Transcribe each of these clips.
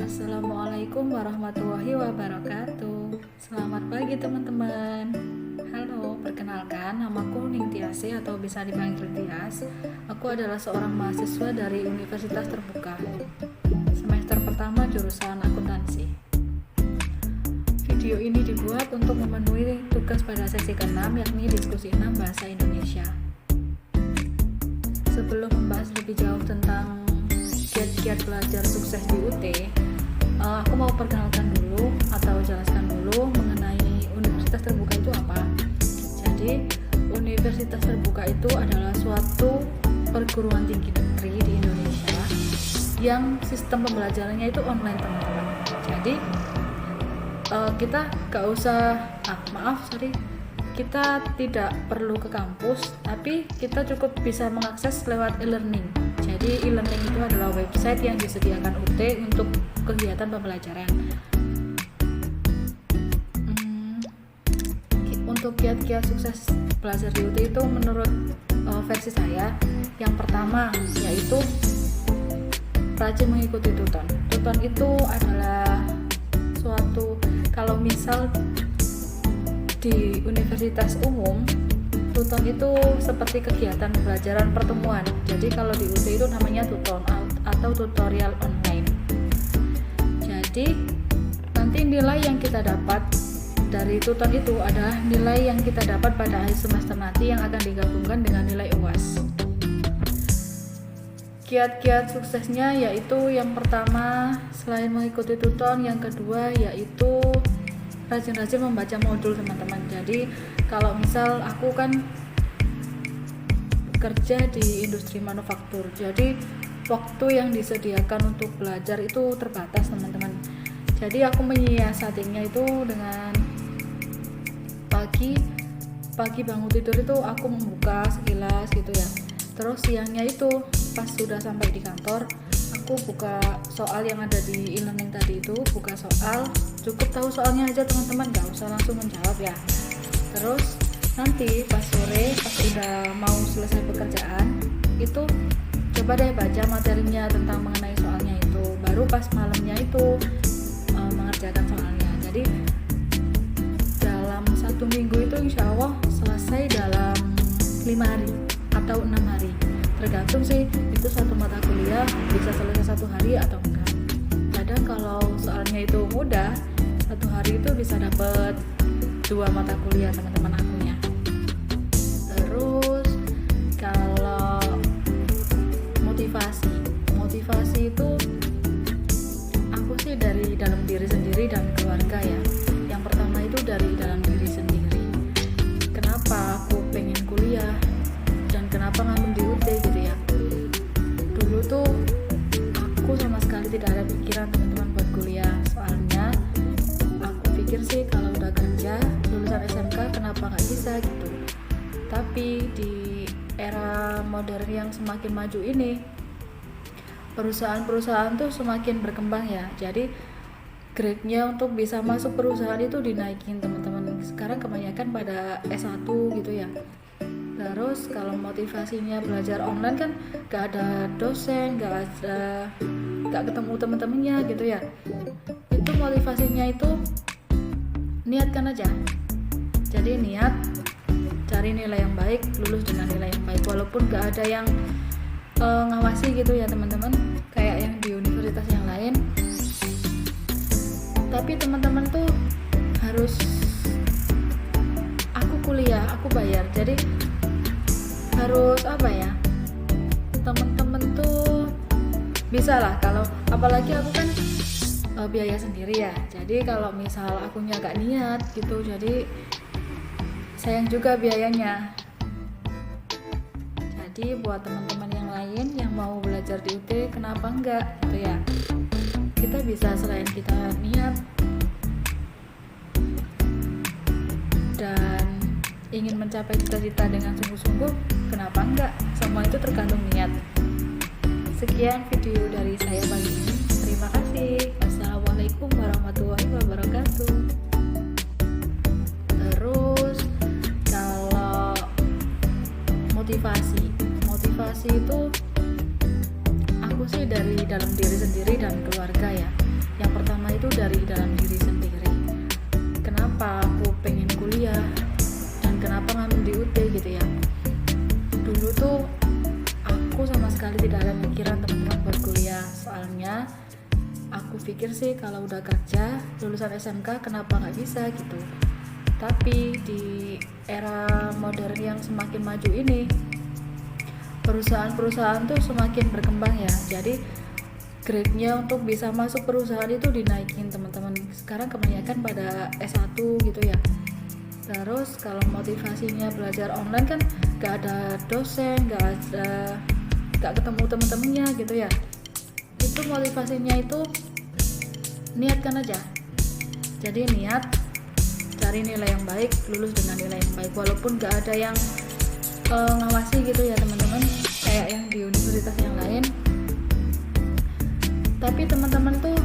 Assalamualaikum warahmatullahi wabarakatuh. Selamat pagi teman-teman. Halo, perkenalkan namaku Ningtyasi atau bisa dipanggil Tias. Aku adalah seorang mahasiswa dari Universitas Terbuka, semester pertama jurusan akuntansi. Video ini dibuat untuk memenuhi tugas pada sesi ke-6, yakni diskusi 6 bahasa Indonesia. Sebelum membahas lebih jauh tentang kiat-kiat belajar sukses di UT, aku mau perkenalkan dulu atau jelaskan dulu mengenai Universitas Terbuka itu apa. Jadi, Universitas Terbuka itu adalah suatu perguruan tinggi negeri di Indonesia yang sistem pembelajarannya itu online, teman-teman. Jadi, kita kita tidak perlu ke kampus, tapi kita cukup bisa mengakses lewat e-learning. Jadi e-learning itu adalah website yang disediakan UT untuk kegiatan pembelajaran. Untuk kiat-kiat sukses belajar di UT itu menurut versi saya, yang pertama yaitu rajin mengikuti tuton. Tuton itu adalah suatu, kalau misal di universitas umum, tuton itu seperti kegiatan pembelajaran pertemuan. Jadi kalau di UT itu namanya tuton atau tutorial online. Jadi nanti nilai yang kita dapat dari tuton itu adalah nilai yang kita dapat pada akhir semester nanti yang akan digabungkan dengan nilai UAS. Kiat-kiat suksesnya yaitu yang pertama, selain mengikuti tuton, yang kedua yaitu rajin-rajin membaca modul, teman-teman. Jadi kalau misal aku kan kerja di industri manufaktur, jadi waktu yang disediakan untuk belajar itu terbatas, teman-teman. Jadi aku menyiasatinya itu dengan pagi bangun tidur itu aku membuka sekilas gitu ya. Terus siangnya itu pas sudah sampai di kantor, aku buka soal yang ada di e-learning tadi itu, buka soal, cukup tahu soalnya aja, teman-teman, gak usah langsung menjawab ya. Terus nanti pas sore, pas udah mau selesai pekerjaan itu, coba deh baca materinya tentang mengenai soalnya itu, baru pas malamnya itu mengerjakan soalnya. Jadi dalam 1 minggu itu insya Allah selesai dalam 5 hari atau 6 hari, tergantung sih itu satu mata kuliah bisa selesai 1 hari atau enggak. Kadang kalau soalnya itu mudah, 1 hari itu bisa dapat 2 mata kuliah, teman-teman, akunya. Terus kalau motivasi itu aku sih dari dalam diri sendiri dan keluarga ya. Yang pertama itu dari dalam diri sendiri. Kenapa aku pengen kuliah dan kenapa ngambil di UT gitu ya. Dulu tuh aku sama sekali tidak ada pikiran, teman-teman, buat kuliah. Soalnya aku pikir sih kalau udah kerja lulusan SMK kenapa nggak bisa gitu. Tapi di era modern yang semakin maju ini, perusahaan-perusahaan tuh semakin berkembang ya. Jadi grade-nya untuk bisa masuk perusahaan itu dinaikin, teman-teman. Sekarang kebanyakan pada S1 gitu ya. Terus kalau motivasinya belajar online kan gak ada dosen, gak ketemu temen-temennya gitu ya. Itu motivasinya itu niatkan aja. Jadi niat, cari nilai yang baik, lulus dengan nilai yang baik. Walaupun gak ada yang ngawasi gitu ya, teman-teman, kayak yang di universitas yang lain. Tapi teman-teman tuh harus, aku kuliah, aku bayar. Jadi harus teman-teman tuh bisa lah, kalau apalagi aku kan biaya sendiri ya. Jadi kalau misal akunya gak niat gitu, jadi sayang juga biayanya. Jadi buat teman-teman yang lain yang mau belajar di UT, kenapa enggak gitu ya. Kita bisa, selain kita niat dan ingin mencapai cita-cita dengan sungguh-sungguh, kenapa enggak? Semua itu tergantung niat. Sekian video dari saya pagi ini. Terima kasih. Wassalamualaikum warahmatullahi wabarakatuh. Terus kalau motivasi itu aku sih dari dalam diri sendiri dan keluarga ya. Yang pertama itu dari dalam diri sendiri. Kenapa aku pengen kuliah dan kenapa ngambil di UT gitu ya. Dulu tuh aku sama sekali tidak ada pikiran teman-teman buat kuliah. Soalnya aku pikir sih kalau udah kerja lulusan SMK kenapa nggak bisa gitu. Tapi di era modern yang semakin maju ini, perusahaan-perusahaan tuh semakin berkembang ya. Jadi grade-nya untuk bisa masuk perusahaan itu dinaikin teman-teman. Sekarang kebanyakan pada S1 gitu ya. Terus kalau motivasinya belajar online kan gak ada dosen, gak ketemu temen-temennya gitu ya. Itu motivasinya itu niatkan aja. Jadi niat cari nilai yang baik, lulus dengan nilai yang baik, walaupun gak ada yang ngawasi gitu ya teman-teman, kayak yang di universitas yang lain. Tapi teman-teman tuh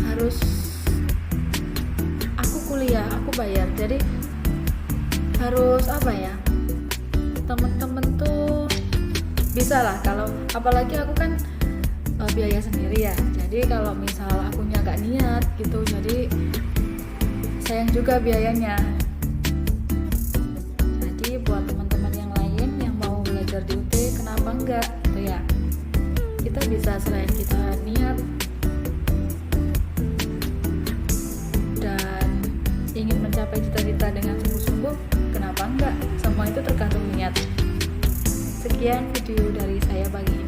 harus, aku kuliah, aku bayar, jadi harus apa ya, teman-teman tuh bisa lah. Kalau apalagi aku kan biaya sendiri ya, jadi kalau misal akunya gak niat gitu, jadi sayang juga biayanya. Jadi buat teman-teman yang lain yang mau belajar di UT, kenapa enggak gitu ya. Kita bisa, selain kita niat dan ingin mencapai cita-cita dengan sungguh-sungguh, kenapa enggak? Semua itu tergantung niat. Sekian video dari saya pagi